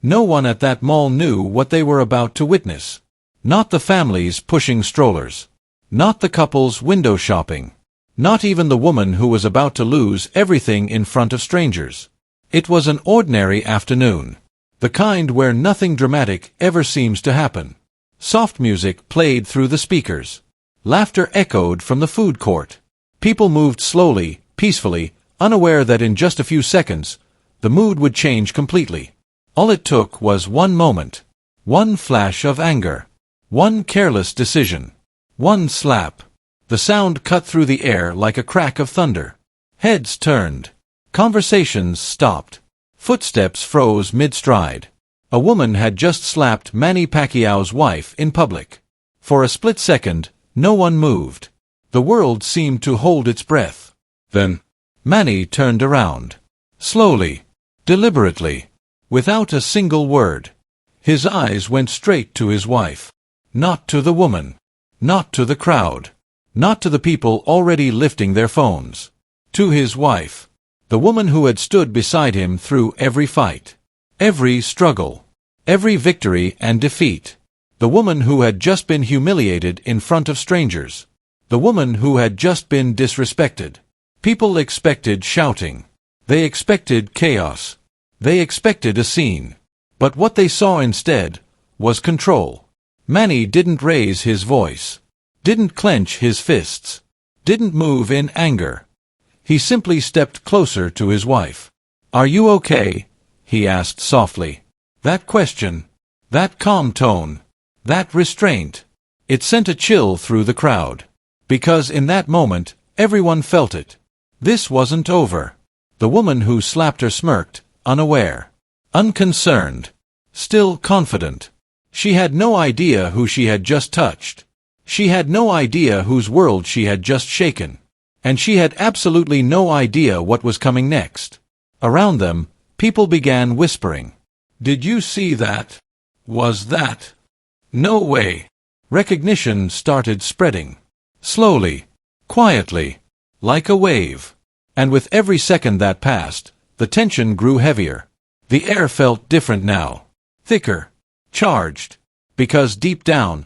No one at that mall knew what they were about to witness. Not the families pushing strollers. Not the couples window shopping. Not even the woman who was about to lose everything in front of strangers. It was an ordinary afternoon. The kind where nothing dramatic ever seems to happen. Soft music played through the speakers. Laughter echoed from the food court. People moved slowly, peacefully, unaware that in just a few seconds, the mood would change completely. All it took was one moment. One flash of anger. One careless decision. One slap. The sound cut through the air like a crack of thunder. Heads turned. Conversations stopped. Footsteps froze mid-stride. A woman had just slapped Manny Pacquiao'S wife in public. For a split second, no one moved. The world seemed to hold its breath. Then, Manny turned around. Slowly. Deliberately. Without a single word. His eyes went straight to his wife. Not to the woman. Not to the crowd. Not to the people already lifting their phones. To his wife. The woman who had stood beside him through every fight. Every struggle. Every victory and defeat. The woman who had just been humiliated in front of strangers. The woman who had just been disrespected. People expected shouting. They expected chaos. They expected a scene. But what they saw instead was control. Manny didn't raise his voice. Didn't clench his fists. Didn't move in anger. He simply stepped closer to his wife. "Are you okay?" he asked softly. That question, that calm tone, that restraint, it sent a chill through the crowd. Because in that moment, everyone felt it. This wasn't over. The woman who slapped her smirked, unaware, unconcerned, still confident. She had no idea who she had just touched. She had no idea whose world she had just shaken. And she had absolutely no idea what was coming next. Around them, people began whispering. "Did you see that? Was that? No way." Recognition started spreading. Slowly, quietly, like a wave. And with every second that passed, the tension grew heavier. The air felt different now. Thicker. Charged. Because deep down,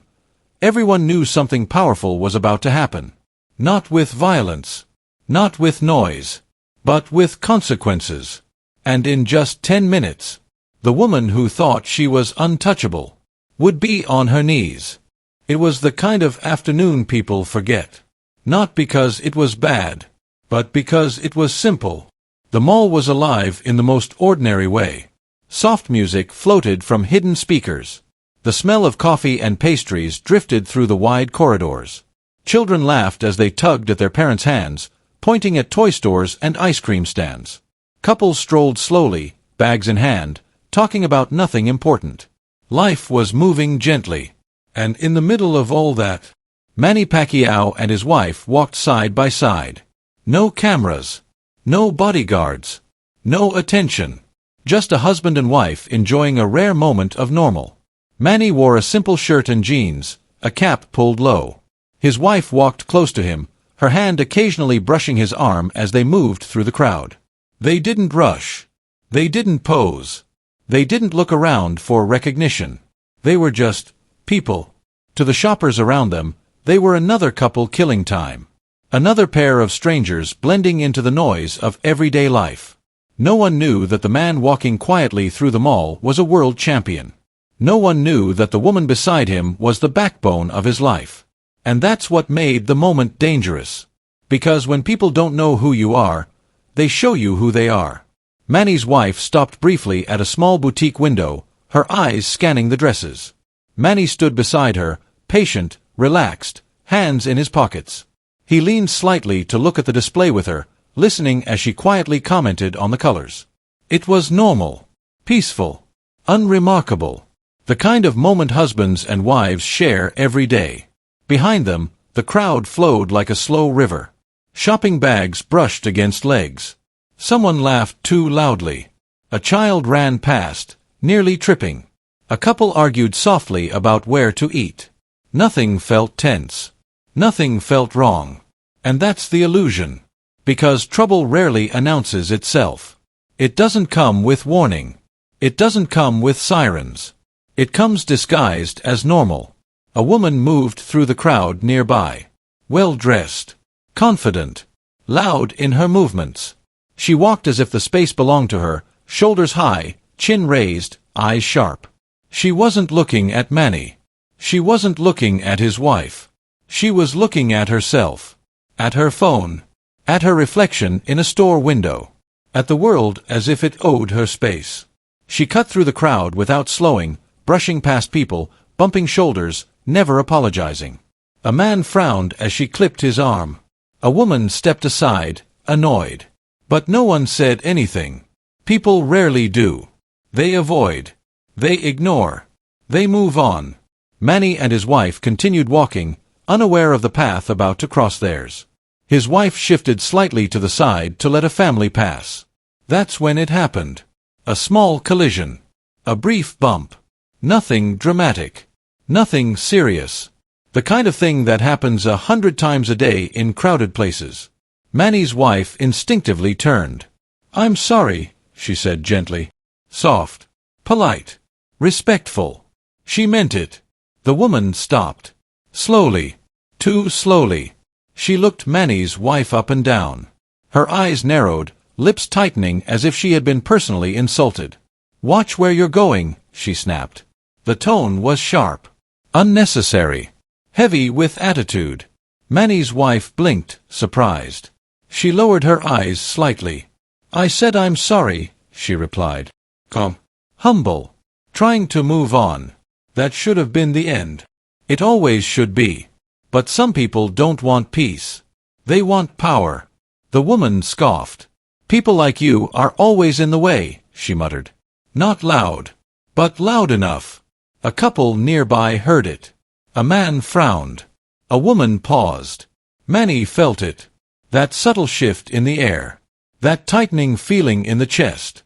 everyone knew something powerful was about to happen. Not with violence. Not with noise. But with consequences. And in just 10 minutes, the woman who thought she was untouchable would be on her knees. It was the kind of afternoon people forget. Not because it was bad, but because it was simple. The mall was alive in the most ordinary way. Soft music floated from hidden speakers. The smell of coffee and pastries drifted through the wide corridors. Children laughed as they tugged at their parents' hands, pointing at toy stores and ice cream stands. Couples strolled slowly, bags in hand, talking about nothing important. Life was moving gently. And in the middle of all that, Manny Pacquiao and his wife walked side by side. No cameras. No bodyguards. No attention. Just a husband and wife enjoying a rare moment of normal. Manny wore a simple shirt and jeans, a cap pulled low. His wife walked close to him, her hand occasionally brushing his arm as they moved through the crowd. They didn't rush. They didn't pose. They didn't look around for recognition. They were just people. To the shoppers around them, they were another couple killing time. Another pair of strangers blending into the noise of everyday life. No one knew that the man walking quietly through the mall was a world champion. No one knew that the woman beside him was the backbone of his life. And that's what made the moment dangerous. Because when people don't know who you are, they show you who they are. Manny's wife stopped briefly at a small boutique window, her eyes scanning the dresses. Manny stood beside her, patient, relaxed, hands in his pockets. He leaned slightly to look at the display with her, listening as she quietly commented on the colors. It was normal, peaceful, unremarkable. The kind of moment husbands and wives share every day. Behind them, the crowd flowed like a slow river. Shopping bags brushed against legs. Someone laughed too loudly. A child ran past, nearly tripping. A couple argued softly about where to eat. Nothing felt tense. Nothing felt wrong. And that's the illusion. Because trouble rarely announces itself. It doesn't come with warning. It doesn't come with sirens. It comes disguised as normal. A woman moved through the crowd nearby. Well-dressed. Confident. Loud in her movements. She walked as if the space belonged to her, shoulders high, chin raised, eyes sharp. She wasn't looking at Manny. She wasn't looking at his wife. She was looking at herself. At her phone. At her reflection in a store window. At the world as if it owed her space. She cut through the crowd without slowing, brushing past people, bumping shoulders, never apologizing. A man frowned as she clipped his arm. A woman stepped aside, annoyed. But no one said anything. People rarely do. They avoid. They ignore. They move on. Manny and his wife continued walking, unaware of the path about to cross theirs. His wife shifted slightly to the side to let a family pass. That's when it happened. A small collision. A brief bump. Nothing dramatic. Nothing serious. The kind of thing that happens 100 times a day in crowded places. Manny's wife instinctively turned. "I'm sorry," she said gently. Soft. Polite. Respectful. She meant it. The woman stopped. Slowly. Too slowly. She looked Manny's wife up and down. Her eyes narrowed, lips tightening as if she had been personally insulted. "Watch where you're going," she snapped. The tone was sharp. Unnecessary. Heavy with attitude. Manny's wife blinked, surprised. She lowered her eyes slightly. "I said I'm sorry," she replied. Calm. Humble. Trying to move on. That should have been the end. It always should be. But some people don't want peace. They want power. The woman scoffed. "People like you are always in the way," she muttered. Not loud. But loud enough. A couple nearby heard it. A man frowned. A woman paused. Manny felt it. That subtle shift in the air. That tightening feeling in the chest.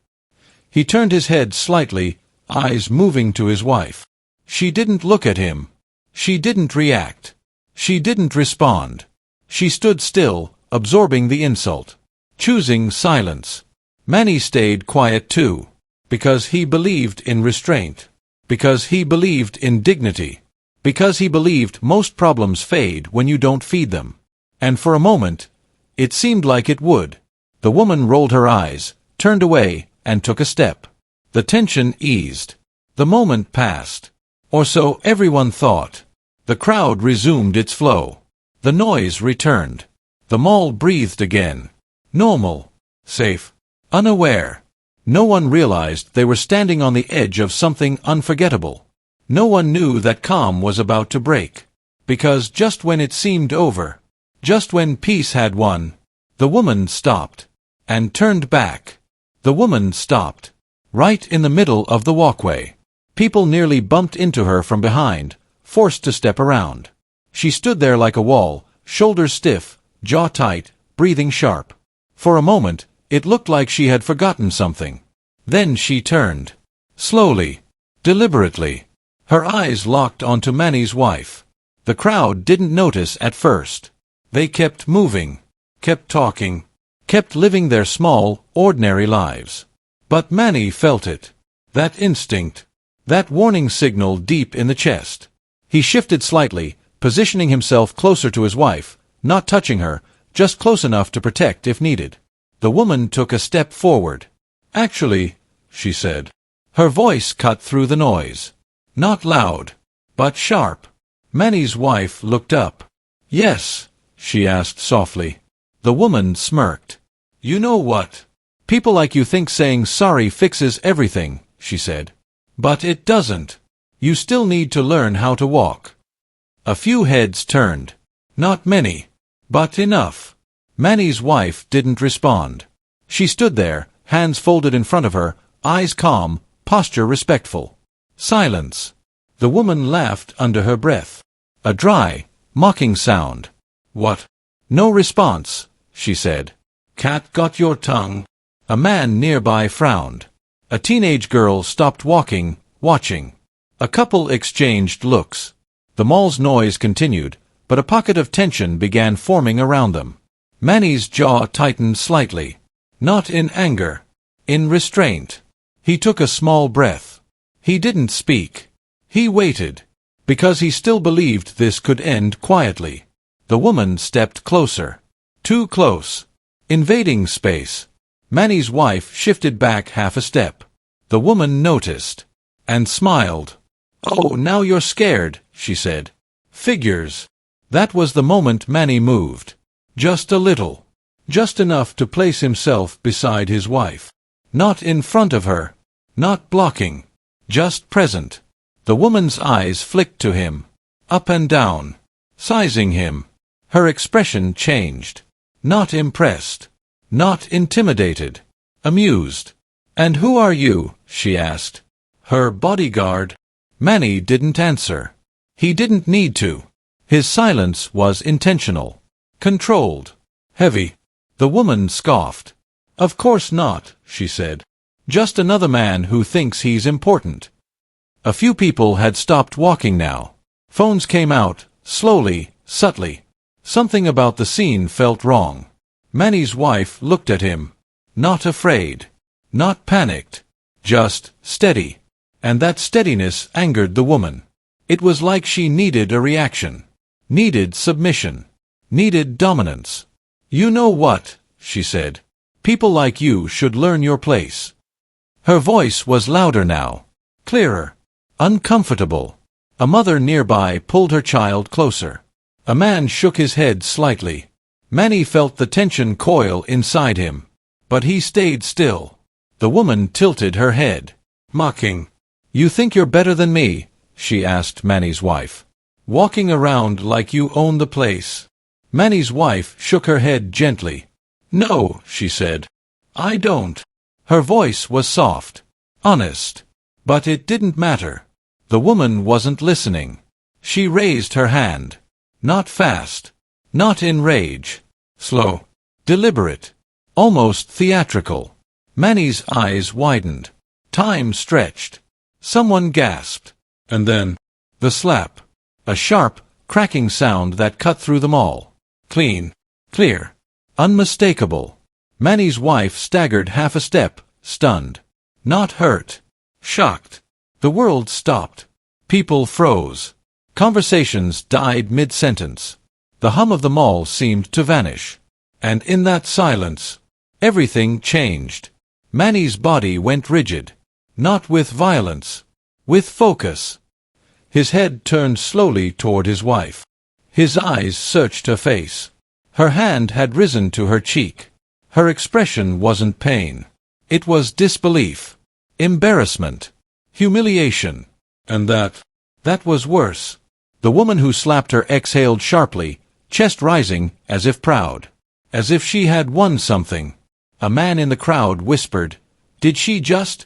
He turned his head slightly, eyes moving to his wife. She didn't look at him. She didn't react. She didn't respond. She stood still, absorbing the insult. Choosing silence. Manny stayed quiet too. Because he believed in restraint. Because he believed in dignity. Because he believed most problems fade when you don't feed them. And for a moment, it seemed like it would. The woman rolled her eyes, turned away, and took a step. The tension eased. The moment passed. Or so everyone thought. The crowd resumed its flow. The noise returned. The mall breathed again. Normal. Safe. Unaware. No one realized they were standing on the edge of something unforgettable. No one knew that calm was about to break. Because just when it seemed over, just when peace had won, the woman stopped. And turned back. The woman stopped. Right in the middle of the walkway. People nearly bumped into her from behind, forced to step around. She stood there like a wall, shoulders stiff, jaw tight, breathing sharp. For a moment, it looked like she had forgotten something. Then she turned. Slowly. Deliberately. Her eyes locked onto Manny's wife. The crowd didn't notice at first. They kept moving. Kept talking. Kept living their small, ordinary lives. But Manny felt it. That instinct. That warning signal deep in the chest. He shifted slightly, positioning himself closer to his wife, not touching her, just close enough to protect if needed. The woman took a step forward. "Actually," she said. Her voice cut through the noise. Not loud, but sharp. Manny's wife looked up. "Yes?" she asked softly. The woman smirked. "You know what? People like you think saying sorry fixes everything," she said. "But it doesn't. You still need to learn how to walk." A few heads turned. Not many. But enough. Manny's wife didn't respond. She stood there, hands folded in front of her, eyes calm, posture respectful. Silence. The woman laughed under her breath. A dry, mocking sound. "What?" "No response," she said. "Cat got your tongue?" A man nearby frowned. A teenage girl stopped walking, watching. A couple exchanged looks. The mall's noise continued, but a pocket of tension began forming around them. Manny's jaw tightened slightly. Not in anger. In restraint. He took a small breath. He didn't speak. He waited. Because he still believed this could end quietly. The woman stepped closer. Too close. Invading space. Manny's wife shifted back half a step. The woman noticed. And smiled. "Oh, now you're scared," she said. "Figures." That was the moment Manny moved. Just a little. Just enough to place himself beside his wife. Not in front of her. Not blocking. Just present. The woman's eyes flicked to him. Up and down. Sizing him. Her expression changed. Not impressed. Not intimidated. Amused. "And who are you?" she asked. "Her bodyguard." Manny didn't answer. He didn't need to. His silence was intentional. Controlled. Heavy. The woman scoffed. "Of course not," she said. "Just another man who thinks he's important." A few people had stopped walking now. Phones came out, slowly, subtly. Something about the scene felt wrong. Manny's wife looked at him. Not afraid. Not panicked. Just steady. And that steadiness angered the woman. It was like she needed a reaction. Needed submission. Needed dominance. "You know what?" she said. "People like you should learn your place." Her voice was louder now. Clearer. Uncomfortable. A mother nearby pulled her child closer. A man shook his head slightly. Manny felt the tension coil inside him. But he stayed still. The woman tilted her head. Mocking. "You think you're better than me?" she asked Manny's wife. "Walking around like you own the place." Manny's wife shook her head gently. "No," she said. "I don't." Her voice was soft. Honest. But it didn't matter. The woman wasn't listening. She raised her hand. Not fast. Not in rage. Slow. Deliberate. Almost theatrical. Manny's eyes widened. Time stretched. Someone gasped. And then, the slap. A sharp, cracking sound that cut through them all. Clean. Clear. Unmistakable. Manny's wife staggered half a step, stunned. Not hurt. Shocked. The world stopped. People froze. Conversations died mid-sentence. The hum of the mall seemed to vanish. And in that silence, everything changed. Manny's body went rigid. Not with violence. With focus. His head turned slowly toward his wife. His eyes searched her face. Her hand had risen to her cheek. Her expression wasn't pain. It was disbelief. Embarrassment. Humiliation. And that was worse. The woman who slapped her exhaled sharply, chest rising, as if proud. As if she had won something. A man in the crowd whispered, "Did she just?"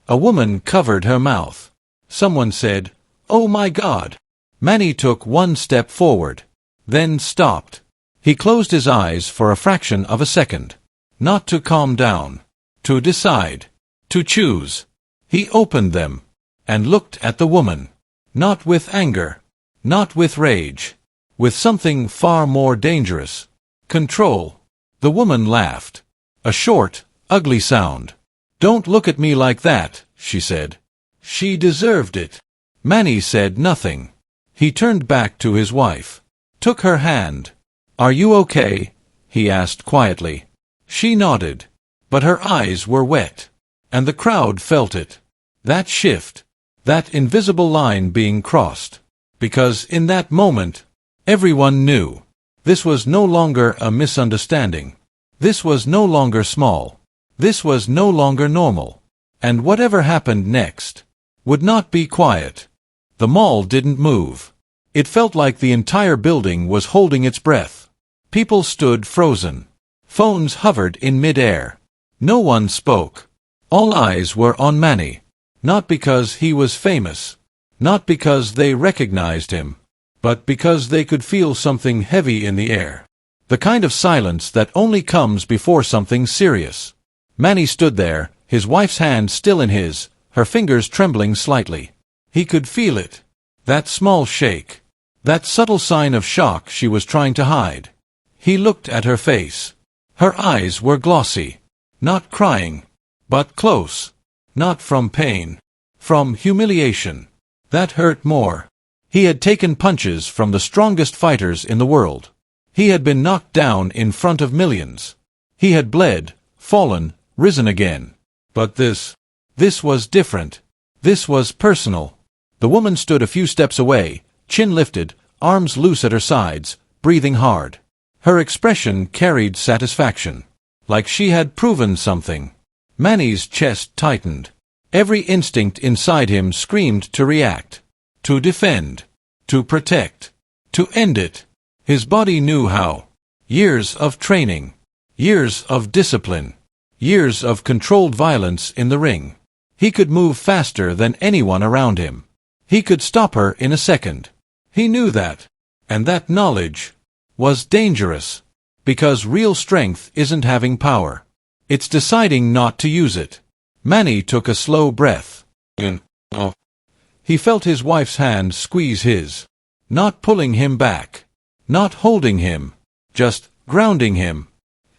A woman covered her mouth. Someone said, "Oh my God!" Manny took one step forward. Then stopped. He closed his eyes for a fraction of a second. Not to calm down. To decide. To choose. He opened them. And looked at the woman. Not with anger. Not with rage. With something far more dangerous. Control. The woman laughed. A short, ugly sound. "Don't look at me like that," she said. She deserved it. Manny said nothing. He turned back to his wife. Took her hand. "Are you okay?" he asked quietly. She nodded. But her eyes were wet. And the crowd felt it. That shift. That invisible line being crossed. Because in that moment, everyone knew. This was no longer a misunderstanding. This was no longer small. This was no longer normal. And whatever happened next would not be quiet. The mall didn't move. It felt like the entire building was holding its breath. People stood frozen. Phones hovered in mid-air. No one spoke. All eyes were on Manny. Not because he was famous. Not because they recognized him. But because they could feel something heavy in the air. The kind of silence that only comes before something serious. Manny stood there, his wife's hand still in his, her fingers trembling slightly. He could feel it. That small shake. That subtle sign of shock she was trying to hide. He looked at her face. Her eyes were glossy. Not crying. But close. Not from pain. From humiliation. That hurt more. He had taken punches from the strongest fighters in the world. He had been knocked down in front of millions. He had bled, fallen, risen again. But this was different. This was personal. The woman stood a few steps away, chin lifted, arms loose at her sides, breathing hard. Her expression carried satisfaction. Like she had proven something. Manny's chest tightened. Every instinct inside him screamed to react. To defend. To protect. To end it. His body knew how. Years of training. Years of discipline. Years of controlled violence in the ring. He could move faster than anyone around him. He could stop her in a second. He knew that. And that knowledge was dangerous. Because real strength isn't having power. It's deciding not to use it. Manny took a slow breath. He felt his wife's hand squeeze his. Not pulling him back. Not holding him. Just grounding him.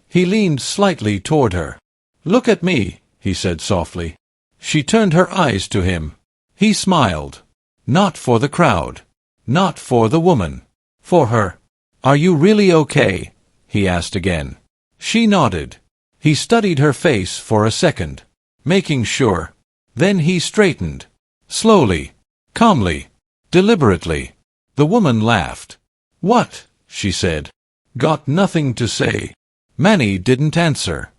He leaned slightly toward her. "Look at me," he said softly. She turned her eyes to him. He smiled. Not for the crowd. Not for the woman. For her. "Are you really okay?" he asked again. She nodded. He studied her face for a second, making sure. Then he straightened. Slowly. Calmly. Deliberately. The woman laughed. "What?" she said. "Got nothing to say." Manny didn't answer.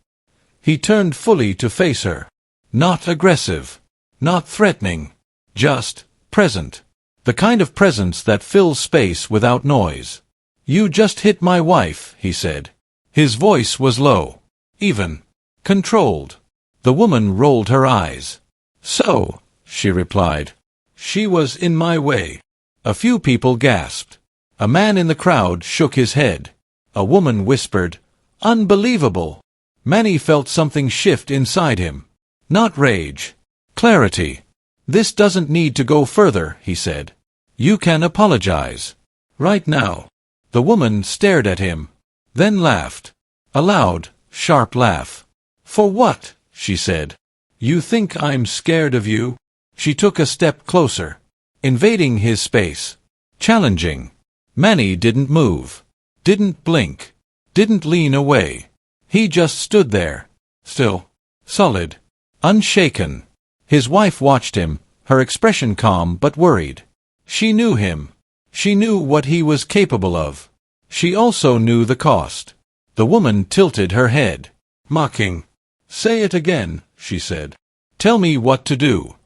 He turned fully to face her. Not aggressive. Not threatening. Just present. The kind of presence that fills space without noise. "You just hit my wife," he said. His voice was low. Even. Controlled. The woman rolled her eyes. "So," she replied. "She was in my way." A few people gasped. A man in the crowd shook his head. A woman whispered, "Unbelievable!" Manny felt something shift inside him. Not rage. Clarity. "This doesn't need to go further," he said. "You can apologize. Right now." The woman stared at him. Then laughed. A loud, sharp laugh. "For what?" she said. "You think I'm scared of you?" She took a step closer. Invading his space. Challenging. Manny didn't move. Didn't blink. Didn't lean away. He just stood there. Still. Solid. Unshaken. His wife watched him, her expression calm but worried. She knew him. She knew what he was capable of. She also knew the cost. The woman tilted her head. Mocking. "Say it again," she said. "Tell me what to do."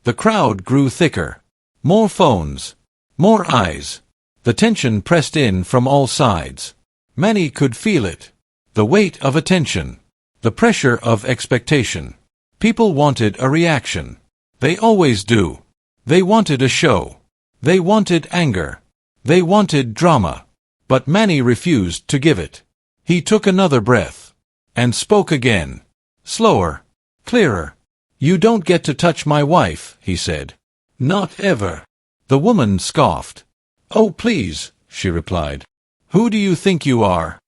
The crowd grew thicker. More phones. More eyes. The tension pressed in from all sides. Manny could feel it. The weight of attention. The pressure of expectation. People wanted a reaction. They always do. They wanted a show. They wanted anger. They wanted drama. But Manny refused to give it. He took another breath. And spoke again. Slower. Clearer. "You don't get to touch my wife," he said. "Not ever." The woman scoffed. "Oh, please," she replied. "Who do you think you are?"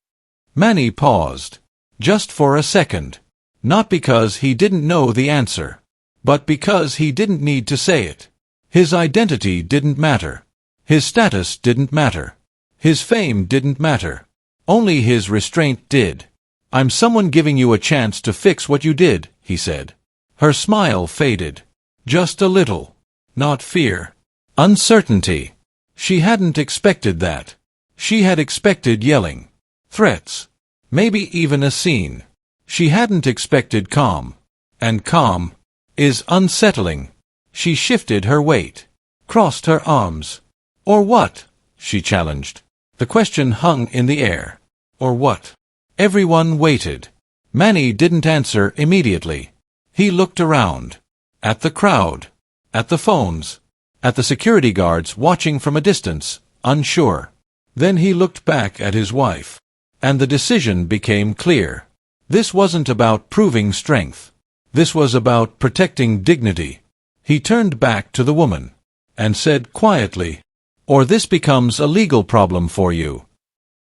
Manny paused. Just for a second. Not because he didn't know the answer. But because he didn't need to say it. His identity didn't matter. His status didn't matter. His fame didn't matter. Only his restraint did. "I'm someone giving you a chance to fix what you did," he said. Her smile faded. Just a little. Not fear. Uncertainty. She hadn't expected that. She had expected yelling. Threats. Maybe even a scene. She hadn't expected calm. And calm is unsettling. She shifted her weight. Crossed her arms. "Or what?" she challenged. The question hung in the air. Or what? Everyone waited. Manny didn't answer immediately. He looked around. At the crowd. At the phones. At the security guards watching from a distance, unsure. Then he looked back at his wife. And the decision became clear. This wasn't about proving strength. This was about protecting dignity. He turned back to the woman. And said quietly, "Or this becomes a legal problem for you."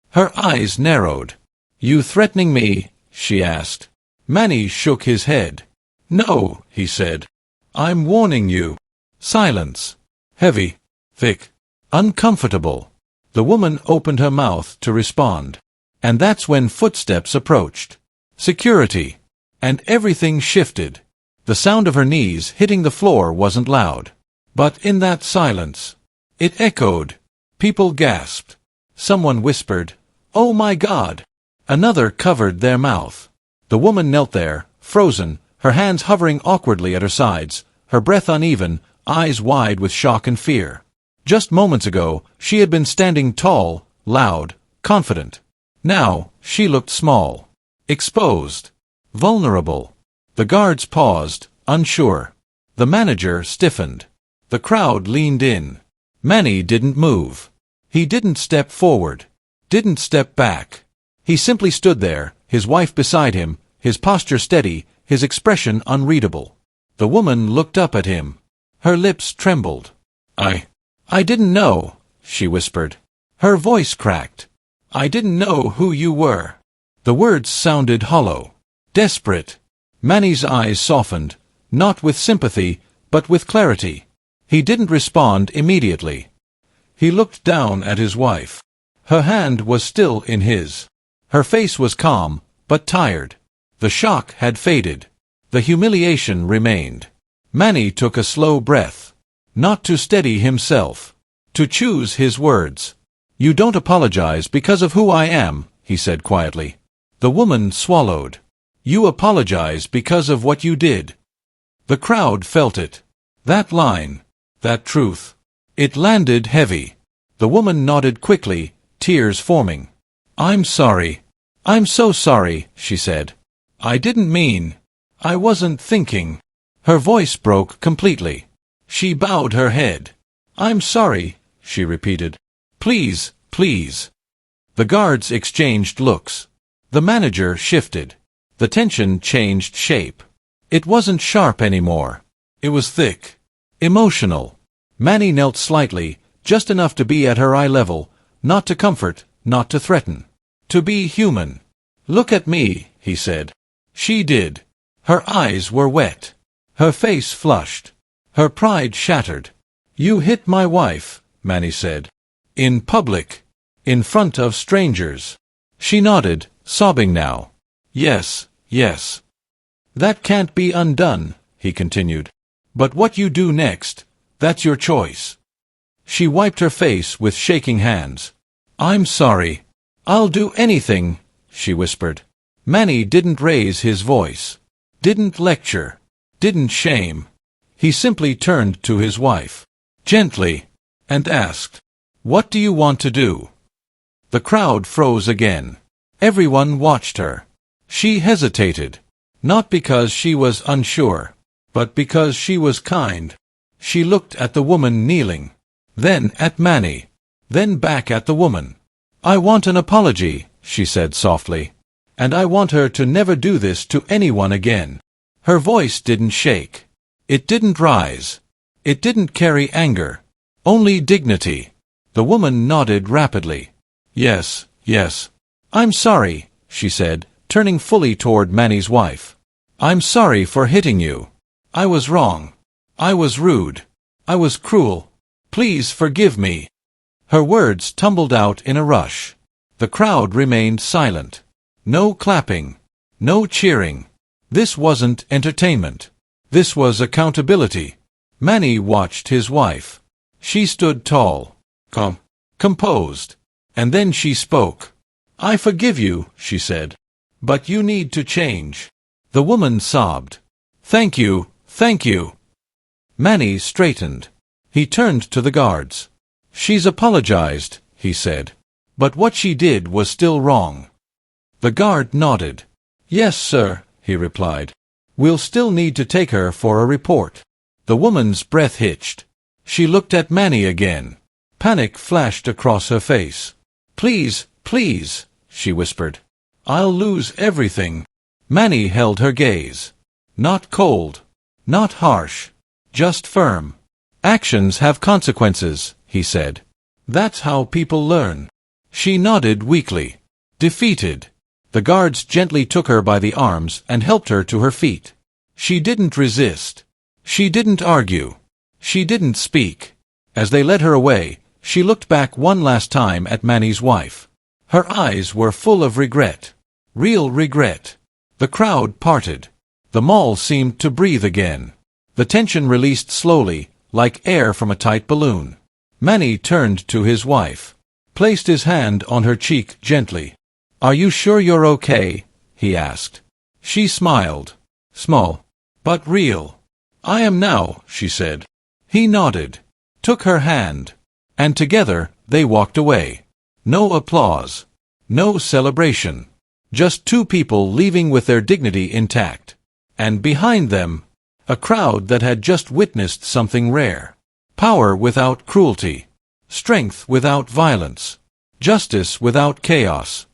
Her eyes narrowed. "You threatening me?" she asked. Manny shook his head. No, he said. I'm warning you. Silence. Heavy. Thick. Uncomfortable. The woman opened her mouth to respond. And that's when footsteps approached. Security. And everything shifted. The sound of her knees hitting the floor wasn't loud. But in that silence, it echoed. People gasped. Someone whispered, "Oh my God!" Another covered their mouth. The woman knelt there, frozen, her hands hovering awkwardly at her sides, her breath uneven, eyes wide with shock and fear. Just moments ago, she had been standing tall, loud, confident. Now, she looked small, exposed, vulnerable. The guards paused, unsure. The manager stiffened. The crowd leaned in. Manny didn't move. He didn't step forward, didn't step back. He simply stood there, his wife beside him, his posture steady, his expression unreadable. The woman looked up at him. Her lips trembled. I didn't know," she whispered. Her voice cracked. "I didn't know who you were." The words sounded hollow, desperate. Manny's eyes softened, not with sympathy, but with clarity. He didn't respond immediately. He looked down at his wife. Her hand was still in his. Her face was calm, but tired. The shock had faded. The humiliation remained. Manny took a slow breath. Not to steady himself. To choose his words. "You don't apologize because of who I am," he said quietly. The woman swallowed. "You apologize because of what you did." The crowd felt it. That line. That truth. It landed heavy. The woman nodded quickly, tears forming. "I'm sorry. I'm so sorry," she said. "I didn't mean. I wasn't thinking." Her voice broke completely. She bowed her head. "I'm sorry," she repeated. "Please, please." The guards exchanged looks. The manager shifted. The tension changed shape. It wasn't sharp anymore. It was thick. Emotional. Manny knelt slightly, just enough to be at her eye level, not to comfort, not to threaten. To be human. "Look at me," he said. She did. Her eyes were wet. Her face flushed. Her pride shattered. "You hit my wife," Manny said. "In public. In front of strangers." She nodded, sobbing now. "Yes, yes." "That can't be undone," he continued. "But what you do next, that's your choice." She wiped her face with shaking hands. "I'm sorry. I'll do anything," she whispered. Manny didn't raise his voice. Didn't lecture. Didn't shame. He simply turned to his wife, gently, and asked, "What do you want to do?" The crowd froze again. Everyone watched her. She hesitated. Not because she was unsure, but because she was kind. She looked at the woman kneeling, then at Manny, then back at the woman. "I want an apology," she said softly. "And I want her to never do this to anyone again." Her voice didn't shake. It didn't rise. It didn't carry anger. Only dignity. The woman nodded rapidly. "Yes, yes. I'm sorry," she said, turning fully toward Manny's wife. "I'm sorry for hitting you. I was wrong. I was rude. I was cruel. Please forgive me." Her words tumbled out in a rush. The crowd remained silent. No clapping. No cheering. This wasn't entertainment. This was accountability. Manny watched his wife. She stood tall, composed. And then she spoke. "I forgive you," she said. "But you need to change." The woman sobbed. "Thank you, thank you." Manny straightened. He turned to the guards. "She's apologized," he said. "But what she did was still wrong." The guard nodded. "Yes, sir," he replied. "We'll still need to take her for a report." The woman's breath hitched. She looked at Manny again. Panic flashed across her face. "Please, please," she whispered. "I'll lose everything." Manny held her gaze. Not cold. Not harsh. Just firm. "Actions have consequences," he said. "That's how people learn." She nodded weakly. Defeated. The guards gently took her by the arms and helped her to her feet. She didn't resist. She didn't argue. She didn't speak. As they led her away, she looked back one last time at Manny's wife. Her eyes were full of regret. Real regret. The crowd parted. The mall seemed to breathe again. The tension released slowly, like air from a tight balloon. Manny turned to his wife, placed his hand on her cheek gently. "Are you sure you're okay?" he asked. She smiled. Small, but real. "I am now," she said. He nodded, took her hand, and together they walked away. No applause. No celebration. Just two people leaving with their dignity intact. And behind them, a crowd that had just witnessed something rare. Power without cruelty. Strength without violence. Justice without chaos.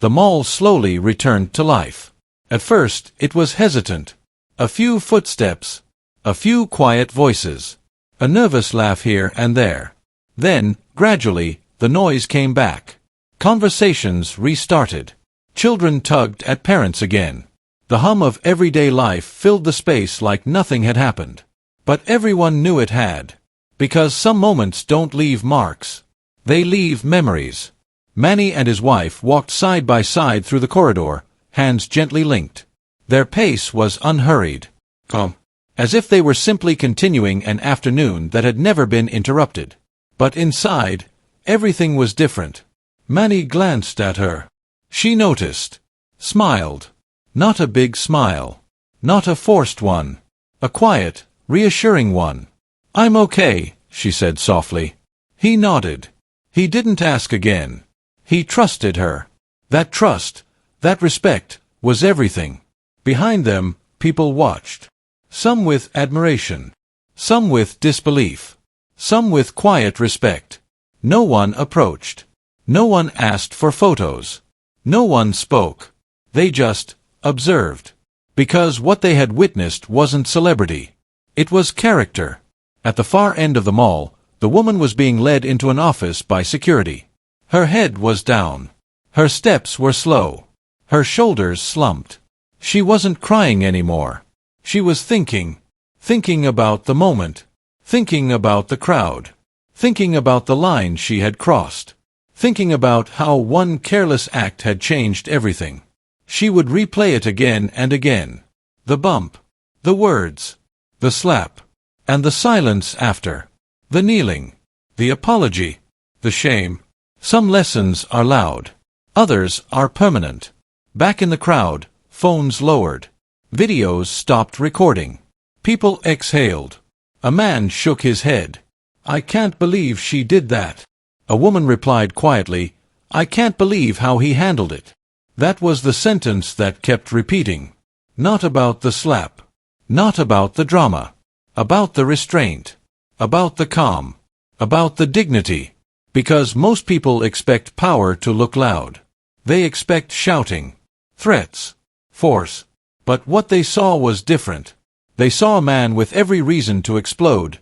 The mall slowly returned to life. At first, it was hesitant. A few footsteps. A few quiet voices. A nervous laugh here and there. Then, gradually, the noise came back. Conversations restarted. Children tugged at parents again. The hum of everyday life filled the space like nothing had happened. But everyone knew it had. Because some moments don't leave marks. They leave memories. Manny and his wife walked side by side through the corridor, hands gently linked. Their pace was unhurried. Calm. As if they were simply continuing an afternoon that had never been interrupted. But inside, everything was different. Manny glanced at her. She noticed. Smiled. Not a big smile. Not a forced one. A quiet, reassuring one. "I'm okay," she said softly. He nodded. He didn't ask again. He trusted her. That trust, that respect, was everything. Behind them, people watched. Some with admiration. Some with disbelief. Some with quiet respect. No one approached. No one asked for photos. No one spoke. They just observed. Because what they had witnessed wasn't celebrity. It was character. At the far end of the mall, the woman was being led into an office by security. Her head was down. Her steps were slow. Her shoulders slumped. She wasn't crying anymore. She was thinking. Thinking about the moment. Thinking about the crowd. Thinking about the line she had crossed. Thinking about how one careless act had changed everything. She would replay it again and again. The bump. The words. The slap. And the silence after. The kneeling. The apology. The shame. Some lessons are loud. Others are permanent. Back in the crowd, phones lowered. Videos stopped recording. People exhaled. A man shook his head. "I can't believe she did that." A woman replied quietly, "I can't believe how he handled it." That was the sentence that kept repeating. Not about the slap. Not about the drama. About the restraint. About the calm. About the dignity. Because most people expect power to look loud. They expect shouting. Threats. Force. But what they saw was different. They saw a man with every reason to explode.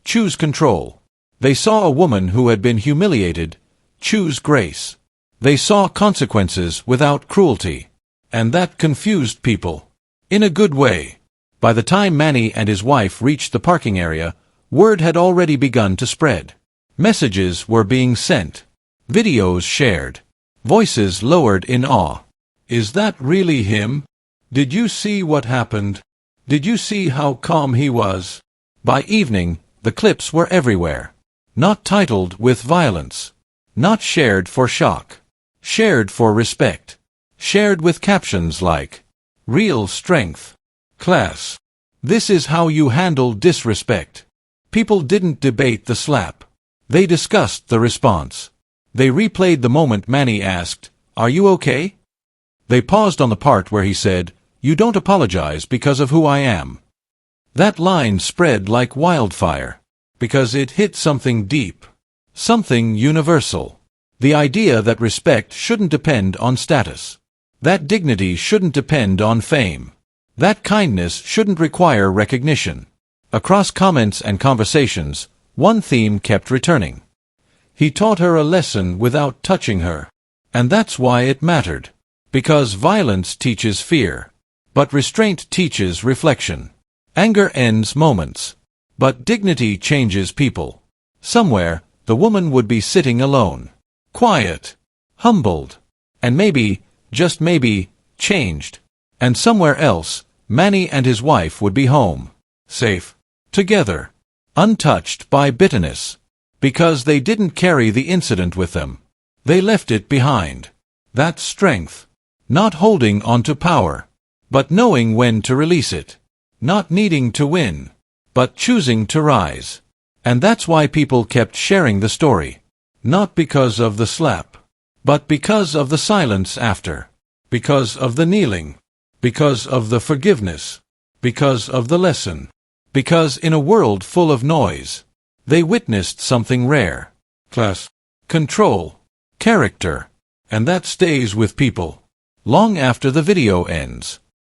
Choose control. They saw a woman who had been humiliated. Choose grace. They saw consequences without cruelty. And that confused people. In a good way. By the time Manny and his wife reached the parking area, word had already begun to spread. Messages were being sent. Videos shared. Voices lowered in awe. "Is that really him? Did you see what happened? Did you see how calm he was?" By evening, the clips were everywhere. Not titled with violence. Not shared for shock. Shared for respect. Shared with captions like, "Real strength. Class. This is how you handle disrespect." People didn't debate the slap. They discussed the response. They replayed the moment Manny asked, "Are you okay?" They paused on the part where he said, "You don't apologize because of who I am." That line spread like wildfire. Because it hit something deep. Something universal. The idea that respect shouldn't depend on status. That dignity shouldn't depend on fame. That kindness shouldn't require recognition. Across comments and conversations, one theme kept returning. He taught her a lesson without touching her. And that's why it mattered. Because violence teaches fear. but restraint teaches reflection. Anger ends moments, but dignity changes people. Somewhere, the woman would be sitting alone, quiet, humbled, and maybe, just maybe, changed. And somewhere else, Manny and his wife would be home, safe, together, untouched by bitterness, because they didn't carry the incident with them. They left it behind. That's strength. Not holding on to power, but knowing when to release it. Not needing to win, but choosing to rise. And that's why people kept sharing the story. Not because of the slap, but because of the silence after. Because of the kneeling. Because of the forgiveness. Because of the lesson. Because in a world full of noise, they witnessed something rare. Class, control, character, and that stays with people long after the video ends.